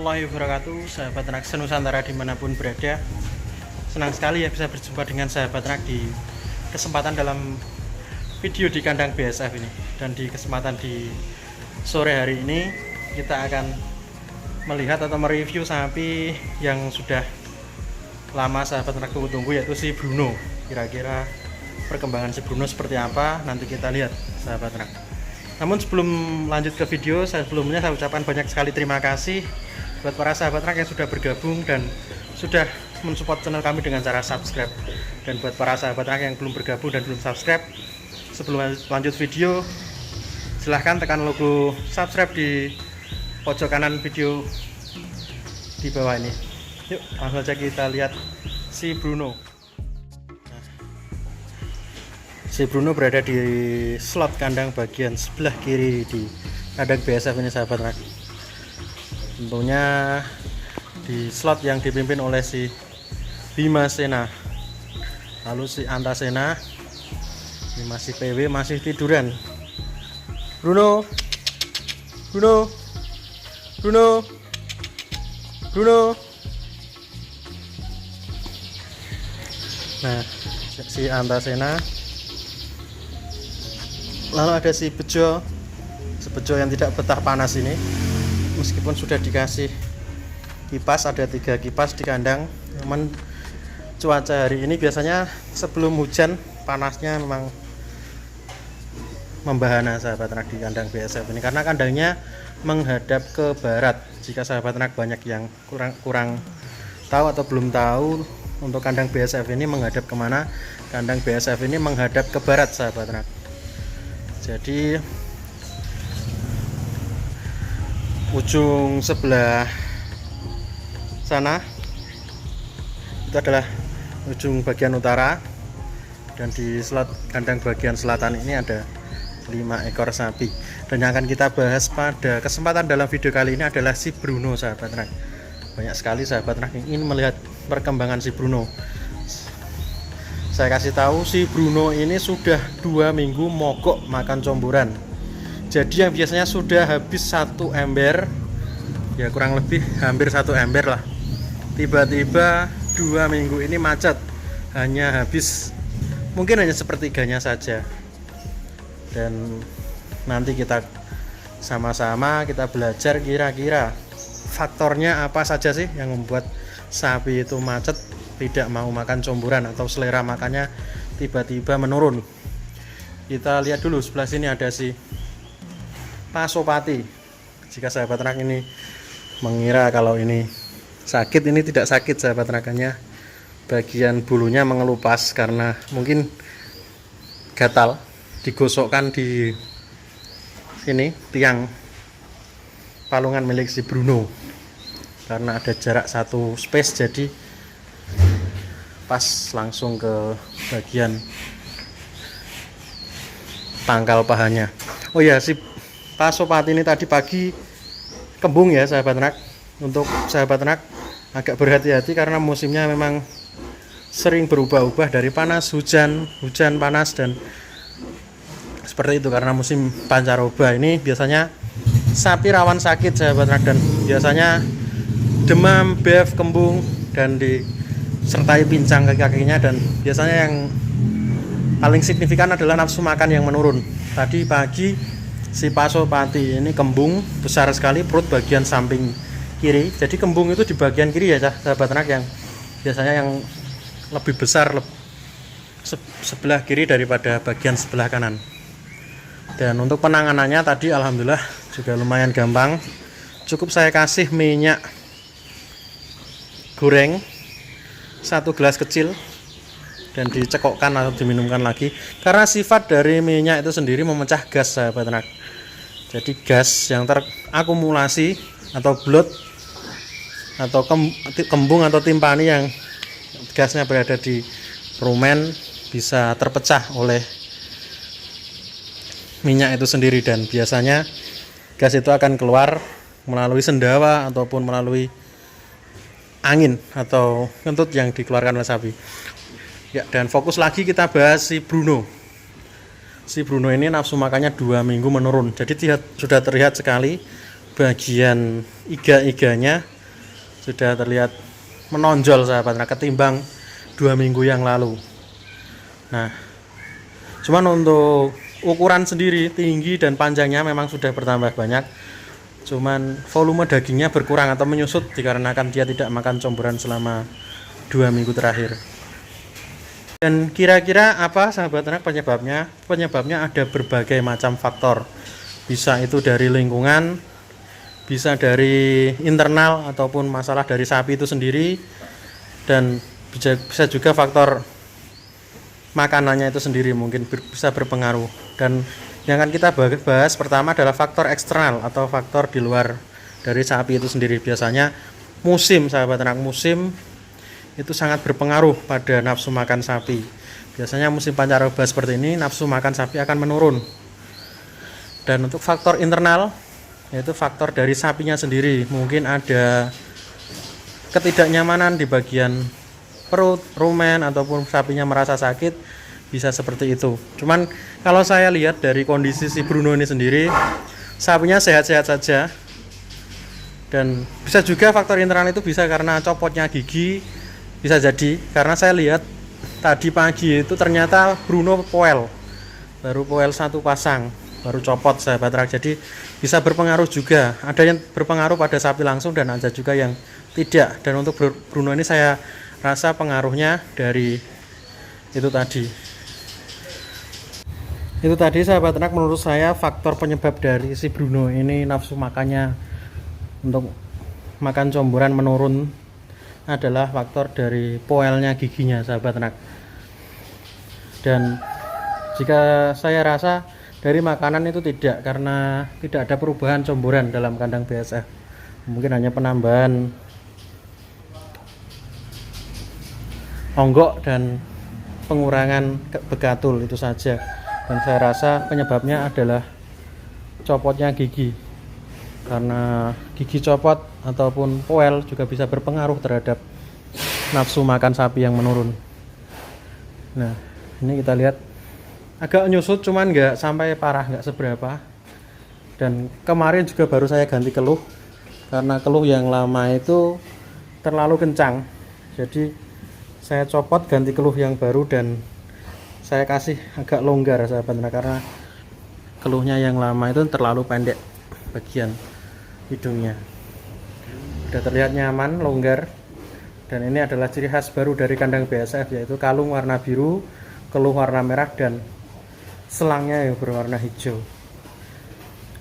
warahmatullahi wabarakatuh, sahabat ternak senusantara dimanapun berada. Senang sekali ya bisa berjumpa dengan sahabat ternak di kesempatan dalam video di kandang BSF ini. Dan di kesempatan di sore hari ini kita akan melihat atau mereview sapi yang sudah lama sahabat ternak tunggu, yaitu si Bruno. Kira-kira perkembangan si Bruno seperti apa, nanti kita lihat sahabat ternak. Namun sebelum lanjut ke video, sebelumnya saya ucapkan banyak sekali terima kasih buat para sahabat ternak yang sudah bergabung dan sudah mensupport channel kami dengan cara subscribe. Dan buat para sahabat ternak yang belum bergabung dan belum subscribe, sebelum lanjut video, silahkan tekan logo subscribe di pojok kanan video di bawah ini. Yuk langsung saja kita lihat si Bruno. Si Bruno berada di slot kandang bagian sebelah kiri di kandang BSF ini sahabat ternak. Tentunya di slot yang dipimpin oleh si Bima Sena. Lalu si Antasena ini masih PW, masih tiduran. Bruno, Bruno, Bruno, Bruno. Nah, si Antasena. Lalu ada si Bejo yang tidak betah panas ini, meskipun sudah dikasih kipas, ada 3 kipas di kandang. Namun cuaca hari ini biasanya sebelum hujan panasnya memang membahana sahabat ternak di kandang BSF ini, karena kandangnya menghadap ke barat. Jika sahabat ternak banyak yang kurang tahu atau belum tahu, untuk kandang BSF ini menghadap kemana, kandang BSF ini menghadap ke barat sahabat ternak. Jadi ujung sebelah sana itu adalah ujung bagian utara, dan di slot kandang bagian selatan ini ada 5 ekor sapi. Dan yang akan kita bahas pada kesempatan dalam video kali ini adalah si Bruno sahabat ternak. Banyak sekali sahabat ternak yang ingin melihat perkembangan si Bruno. Saya kasih tahu, si Bruno ini sudah 2 minggu mogok makan comburan. Jadi yang biasanya sudah habis 1 ember, ya kurang lebih hampir 1 ember lah, tiba-tiba 2 minggu ini macet, hanya habis mungkin hanya sepertiganya saja. Dan nanti kita sama-sama kita belajar kira-kira faktornya apa saja sih yang membuat sapi itu macet, tidak mau makan comburan, atau selera makannya tiba-tiba menurun. Kita lihat dulu sebelah sini ada si Pasopati. Jika sahabat ternak ini mengira kalau ini sakit, ini tidak sakit sahabat ternakannya. Bagian bulunya mengelupas karena mungkin gatal, digosokkan di sini tiang palungan milik si Bruno. Karena ada jarak 1 space, jadi pas langsung ke bagian pangkal pahanya. Oh ya, si Pasopati ini tadi pagi kembung ya sahabat ternak. Untuk sahabat ternak agak berhati-hati karena musimnya memang sering berubah-ubah dari panas, hujan, panas, dan seperti itu. Karena musim pancaroba ini biasanya sapi rawan sakit sahabat ternak, dan biasanya demam, bef, kembung, dan disertai pincang kaki-kakinya. Dan biasanya yang paling signifikan adalah nafsu makan yang menurun. Tadi pagi si Pasopati ini kembung besar sekali, perut bagian samping kiri. Jadi kembung itu di bagian kiri ya sahabat ternak, yang biasanya yang lebih besar sebelah kiri daripada bagian sebelah kanan. Dan untuk penanganannya tadi alhamdulillah juga lumayan gampang. Cukup saya kasih minyak goreng 1 gelas kecil dan dicekokkan atau diminumkan lagi, karena sifat dari minyak itu sendiri memecah gas sahabat ternak. Jadi gas yang terakumulasi atau bloat atau kembung atau timpani yang gasnya berada di rumen bisa terpecah oleh minyak itu sendiri, dan biasanya gas itu akan keluar melalui sendawa ataupun melalui angin atau kentut yang dikeluarkan oleh sapi. Ya, dan fokus lagi kita bahas si Bruno. Si Bruno ini nafsu makannya 2 minggu menurun. Jadi sudah terlihat sekali bagian iga-iganya sudah terlihat menonjol sahabat ternak ketimbang 2 minggu yang lalu. Nah, cuman untuk ukuran sendiri, tinggi dan panjangnya memang sudah bertambah banyak. Cuman volume dagingnya berkurang atau menyusut dikarenakan dia tidak makan comboran selama 2 minggu terakhir. Dan kira-kira apa sahabat ternak penyebabnya? Penyebabnya ada berbagai macam faktor. Bisa itu dari lingkungan, bisa dari internal ataupun masalah dari sapi itu sendiri, dan bisa juga faktor makanannya itu sendiri mungkin bisa berpengaruh. Dan yang akan kita bahas pertama adalah faktor eksternal atau faktor di luar dari sapi itu sendiri. Biasanya musim sahabat ternak, musim itu sangat berpengaruh pada nafsu makan sapi. Biasanya musim pancaroba seperti ini nafsu makan sapi akan menurun. Dan untuk faktor internal yaitu faktor dari sapinya sendiri, mungkin ada ketidaknyamanan di bagian perut, rumen, ataupun sapinya merasa sakit, bisa seperti itu. Cuman kalau saya lihat dari kondisi si Bruno ini sendiri, sapinya sehat-sehat saja. Dan bisa juga faktor internal itu bisa karena copotnya gigi, bisa jadi karena saya lihat tadi pagi itu ternyata Bruno baru poel 1 pasang, baru copot sahabat ternak. Jadi bisa berpengaruh juga, ada yang berpengaruh pada sapi langsung dan ada juga yang tidak. Dan untuk Bruno ini saya rasa pengaruhnya dari itu tadi sahabat ternak. Menurut saya faktor penyebab dari si Bruno ini nafsu makannya untuk makan comboran menurun adalah faktor dari poelnya giginya sahabat ternak. Dan jika saya rasa dari makanan itu tidak, karena tidak ada perubahan comboran dalam kandang BSF, mungkin hanya penambahan onggok dan pengurangan begatul itu saja. Dan saya rasa penyebabnya adalah copotnya gigi, karena gigi copot ataupun poel juga bisa berpengaruh terhadap nafsu makan sapi yang menurun. Nah, ini kita lihat agak nyusut, cuman nggak sampai parah, nggak seberapa. Dan kemarin juga baru saya ganti keluh, karena keluh yang lama itu terlalu kencang. Jadi saya copot, ganti keluh yang baru, dan saya kasih agak longgar sahabat ternak, karena keluhnya yang lama itu terlalu pendek bagian hidungnya. Sudah terlihat nyaman, longgar. Dan ini adalah ciri khas baru dari kandang BSF, yaitu kalung warna biru, keluh warna merah, dan selangnya yang berwarna hijau.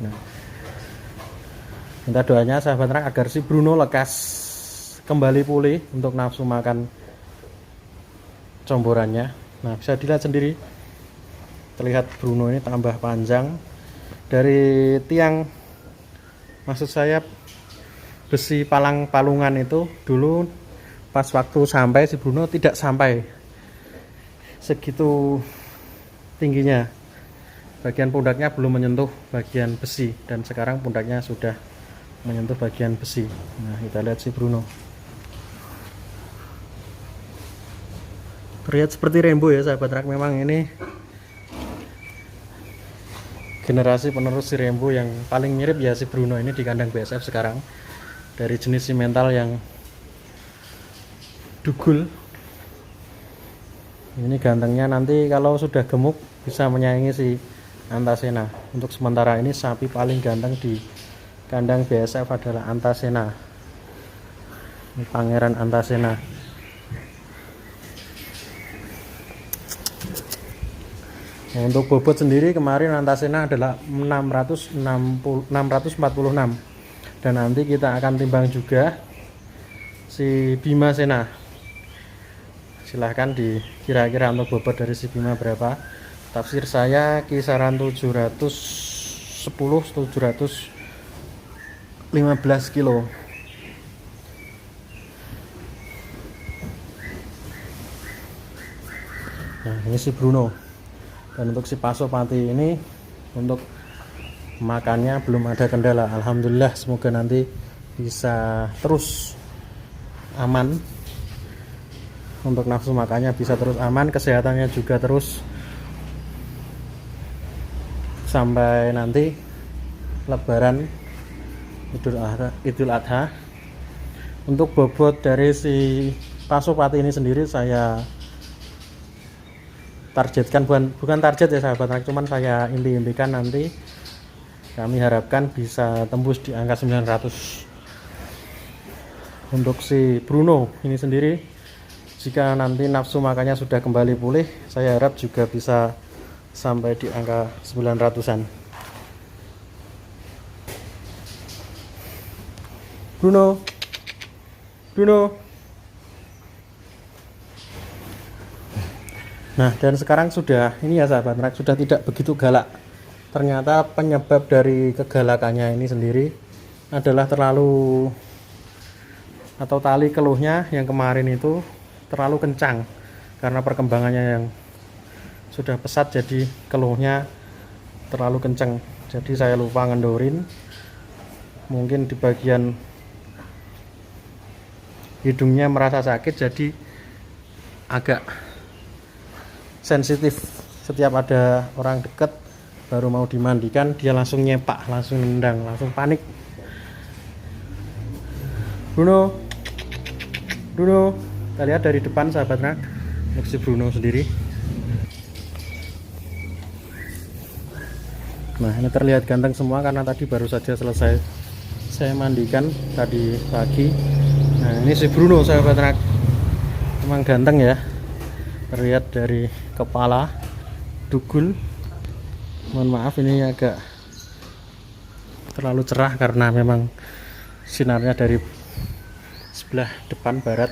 Nah, minta doanya sahabat ternak agar si Bruno lekas kembali pulih untuk nafsu makan comborannya. Nah, bisa dilihat sendiri, terlihat Bruno ini tambah panjang dari tiang, maksud saya besi palungan itu. Dulu pas waktu sampai si Bruno tidak sampai segitu tingginya, bagian pundaknya belum menyentuh bagian besi, dan sekarang pundaknya sudah menyentuh bagian besi. Nah, kita lihat si Bruno terlihat seperti rainbow ya sahabat ternak. Memang ini generasi penerus si rainbow yang paling mirip ya si Bruno ini di kandang BSF sekarang, dari jenis simental yang dugul. Ini gantengnya nanti kalau sudah gemuk bisa menyaingi si Antasena. Untuk sementara ini sapi paling ganteng di kandang BSF adalah Antasena. Ini pangeran Antasena. Nah, untuk bobot sendiri kemarin Antasena adalah 646, dan nanti kita akan timbang juga si Bima Sena. Silahkan dikira-kira untuk bobot dari si Bima berapa. Tafsir saya kisaran 715 kilo. Nah, ini si Bruno. Dan untuk si Pasopati ini, untuk makannya belum ada kendala, alhamdulillah. Semoga nanti bisa terus aman, untuk nafsu makannya bisa terus aman, kesehatannya juga terus sampai nanti Lebaran Idul Adha. Untuk bobot dari si Pasopati ini sendiri saya targetkan, bukan target ya sahabat ternak, cuman saya impi-impikan nanti kami harapkan bisa tembus di angka 900. Untuk si Bruno ini sendiri, jika nanti nafsu makannya sudah kembali pulih, saya harap juga bisa sampai di angka 900-an. Bruno. Nah, dan sekarang sudah ini ya sahabat ternak, sudah tidak begitu galak. Ternyata penyebab dari kegalakannya ini sendiri adalah tali keluhnya yang kemarin itu terlalu kencang karena perkembangannya yang sudah pesat, jadi keluhnya terlalu kencang. Jadi saya lupa ngendorin, mungkin di bagian hidungnya merasa sakit, jadi agak sensitif. Setiap ada orang dekat baru mau dimandikan, dia langsung nyepak, langsung nendang, langsung panik. Bruno, kita lihat dari depan sahabat ternak, untuk si Bruno sendiri. Nah, ini terlihat ganteng semua karena tadi baru saja selesai saya mandikan tadi pagi. Nah, ini si Bruno sahabat ternak, memang ganteng ya, terlihat dari kepala, dugul. Mohon maaf ini agak terlalu cerah karena memang sinarnya dari sebelah depan barat.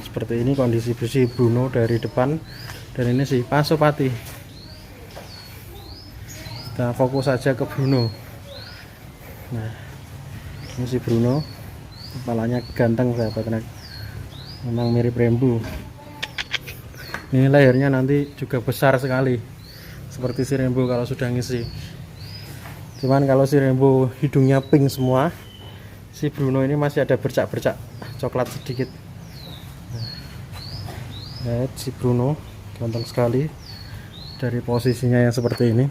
Seperti ini kondisi si Bruno dari depan, dan ini si Pasopati. Kita fokus saja ke Bruno. Nah, ini si Bruno, kepalanya ganteng sahabat ternak, memang mirip Rembo. Ini lehernya nanti juga besar sekali seperti si Rembo kalau sudah ngisi. Cuman kalau si Rembo hidungnya pink semua, si Bruno ini masih ada bercak-bercak coklat sedikit. Lihat si Bruno ganteng sekali dari posisinya yang seperti ini.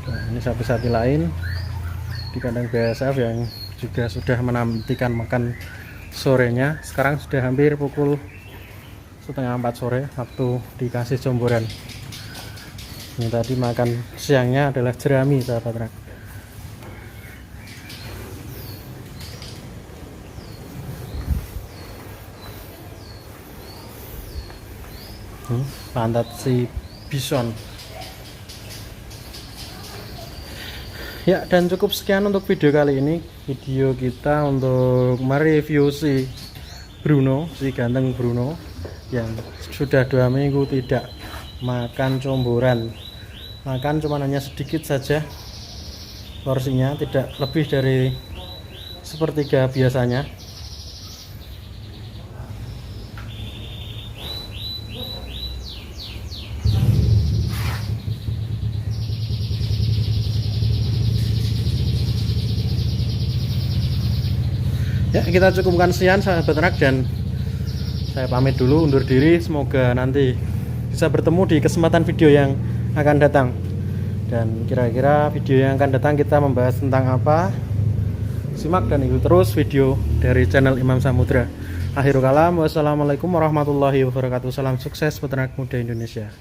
Nah, ini sapi-sapi lain di kandang BASF yang juga sudah menantikan makan sorenya. Sekarang sudah hampir pukul 3:30 sore waktu dikasih comboran. Ini tadi makan siangnya adalah jerami sahabat ternak. Pantat si bison. Ya, dan cukup sekian untuk video kali ini. Video kita untuk mereview si Bruno, si ganteng Bruno yang sudah 2 minggu tidak makan comboran. Makan cuma hanya sedikit saja porsinya, tidak lebih dari sepertiga biasanya. Ya, kita cukupkan sekian sahabat ternak, dan saya pamit dulu, undur diri. Semoga nanti bisa bertemu di kesempatan video yang akan datang. Dan kira-kira video yang akan datang kita membahas tentang apa? Simak dan ikuti terus video dari channel Imam Samudra. Akhirul kalam, wassalamualaikum warahmatullahi wabarakatuh. Salam sukses peternak muda Indonesia.